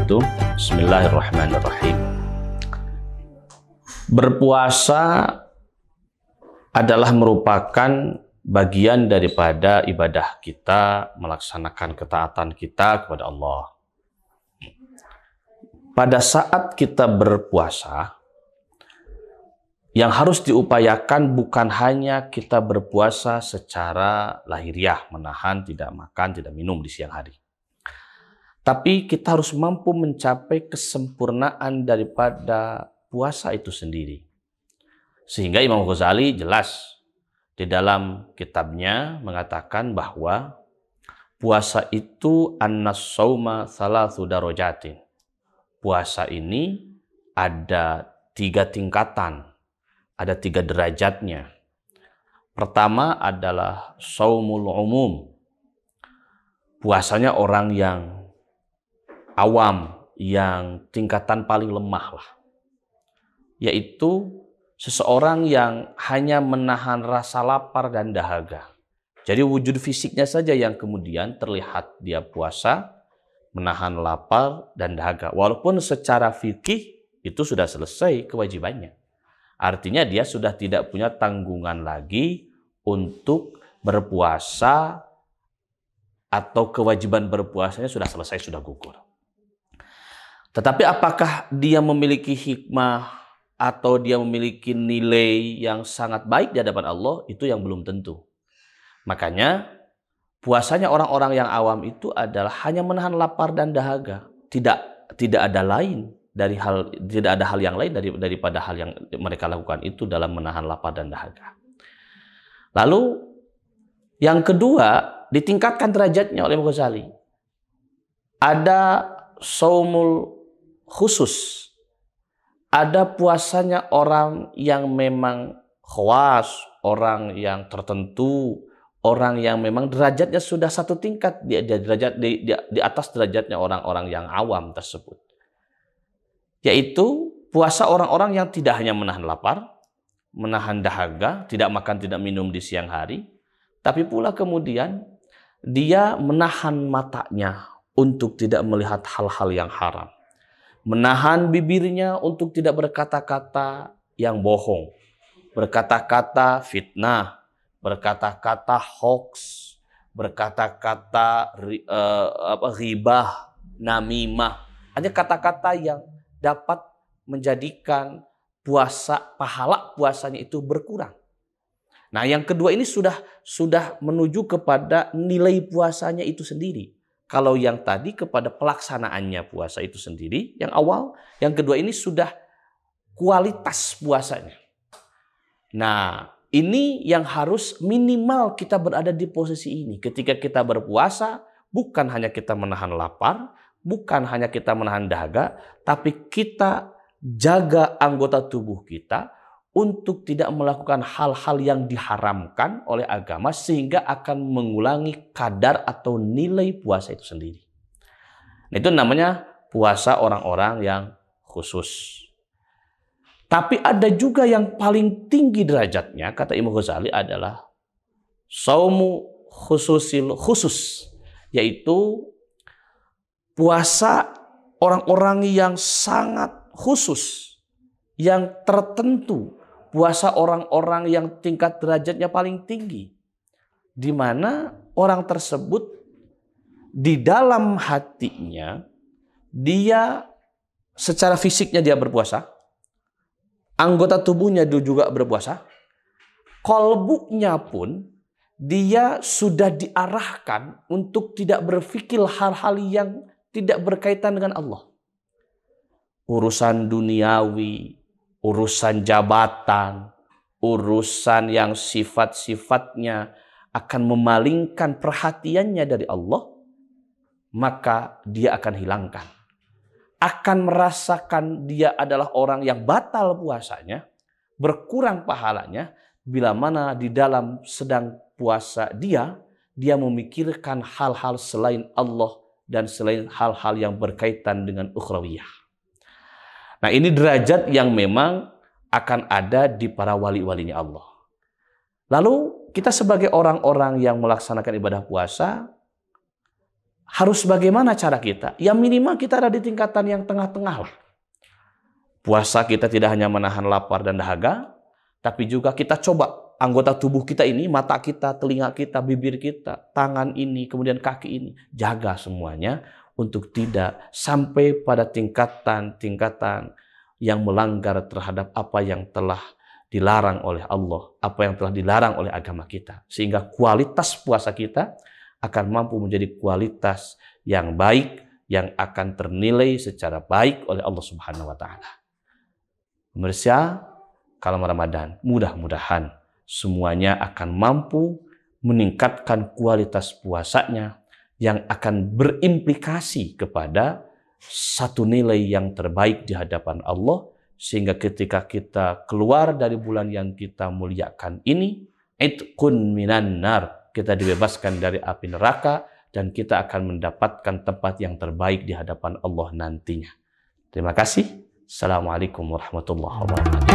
wabarakatuh. Bismillahirrahmanirrahim. Berpuasa adalah merupakan bagian daripada ibadah kita, melaksanakan ketaatan kita kepada Allah. Pada saat kita berpuasa, yang harus diupayakan bukan hanya kita berpuasa secara lahiriah, menahan, tidak makan, tidak minum di siang hari. Tapi kita harus mampu mencapai kesempurnaan daripada puasa itu sendiri. Sehingga Imam Ghazali jelas di dalam kitabnya mengatakan bahwa puasa itu annas-sauma thalathu darajatin. Puasa ini ada 3 tingkatan, ada 3 derajatnya. Pertama adalah shaumul umum. Puasanya orang yang awam, yang tingkatan paling lemah lah. Yaitu seseorang yang hanya menahan rasa lapar dan dahaga. Jadi wujud fisiknya saja yang kemudian terlihat dia puasa, menahan lapar dan dahaga. Walaupun secara fikih itu sudah selesai kewajibannya. Artinya dia sudah tidak punya tanggungan lagi untuk berpuasa atau kewajiban berpuasanya sudah selesai, sudah gugur. Tetapi apakah dia memiliki hikmah atau dia memiliki nilai yang sangat baik di hadapan Allah, itu yang belum tentu. Makanya puasanya orang-orang yang awam itu adalah hanya menahan lapar dan dahaga. Tidak ada lain tidak ada hal yang lain daripada hal yang mereka lakukan itu dalam menahan lapar dan dahaga. Lalu yang kedua, ditingkatkan derajatnya oleh Imam Ghazali. Ada shaumul khusus. Ada puasanya orang yang memang khawas, orang yang tertentu, orang yang memang derajatnya sudah satu tingkat di atas derajatnya orang-orang yang awam tersebut. Yaitu puasa orang-orang yang tidak hanya menahan lapar, menahan dahaga, tidak makan, tidak minum di siang hari, tapi pula kemudian dia menahan matanya untuk tidak melihat hal-hal yang haram. Menahan bibirnya untuk tidak berkata-kata yang bohong, berkata-kata fitnah, berkata-kata hoax, berkata-kata ghibah, namimah. Hanya kata-kata yang dapat menjadikan pahala puasanya itu berkurang. Nah, yang kedua ini sudah menuju kepada nilai puasanya itu sendiri. Kalau yang tadi kepada pelaksanaannya puasa itu sendiri, yang awal, yang kedua ini sudah kualitas puasanya. Nah, ini yang harus minimal kita berada di posisi ini. Ketika kita berpuasa, bukan hanya kita menahan lapar, bukan hanya kita menahan dahaga, tapi kita jaga anggota tubuh kita untuk tidak melakukan hal-hal yang diharamkan oleh agama sehingga akan mengulangi kadar atau nilai puasa itu sendiri. Nah, itu namanya puasa orang-orang yang khusus. Tapi ada juga yang paling tinggi derajatnya, kata Imam Ghazali, adalah shaumu khususil khusus, yaitu puasa orang-orang yang sangat khusus, yang tertentu, puasa orang-orang yang tingkat derajatnya paling tinggi, di mana orang tersebut di dalam hatinya dia secara fisiknya dia berpuasa, anggota tubuhnya dia juga berpuasa, kolbunya pun dia sudah diarahkan untuk tidak berpikir hal-hal yang tidak berkaitan dengan Allah. Urusan duniawi, urusan jabatan, urusan yang sifat-sifatnya akan memalingkan perhatiannya dari Allah, maka dia akan hilangkan. Akan merasakan dia adalah orang yang batal puasanya, berkurang pahalanya, bila mana di dalam sedang puasa dia memikirkan hal-hal selain Allah dan selain hal-hal yang berkaitan dengan ukhrawiyah. Nah, ini derajat yang memang akan ada di para wali-walinya Allah. Lalu kita sebagai orang-orang yang melaksanakan ibadah puasa, harus bagaimana cara kita? Ya minimal kita ada di tingkatan yang tengah-tengah lah. Puasa kita tidak hanya menahan lapar dan dahaga, tapi juga kita coba anggota tubuh kita ini, mata kita, telinga kita, bibir kita, tangan ini, kemudian kaki ini. Jaga semuanya untuk tidak sampai pada tingkatan-tingkatan yang melanggar terhadap apa yang telah dilarang oleh Allah, apa yang telah dilarang oleh agama kita. Sehingga kualitas puasa kita akan mampu menjadi kualitas yang baik, yang akan ternilai secara baik oleh Allah Subhanahu wa Ta'ala. Pemirsa, kalau Ramadan, mudah-mudahan semuanya akan mampu meningkatkan kualitas puasanya yang akan berimplikasi kepada satu nilai yang terbaik di hadapan Allah, sehingga ketika kita keluar dari bulan yang kita muliakan ini, itqun minan nar, kita dibebaskan dari api neraka dan kita akan mendapatkan tempat yang terbaik di hadapan Allah nantinya. Terima kasih. Assalamualaikum warahmatullahi wabarakatuh.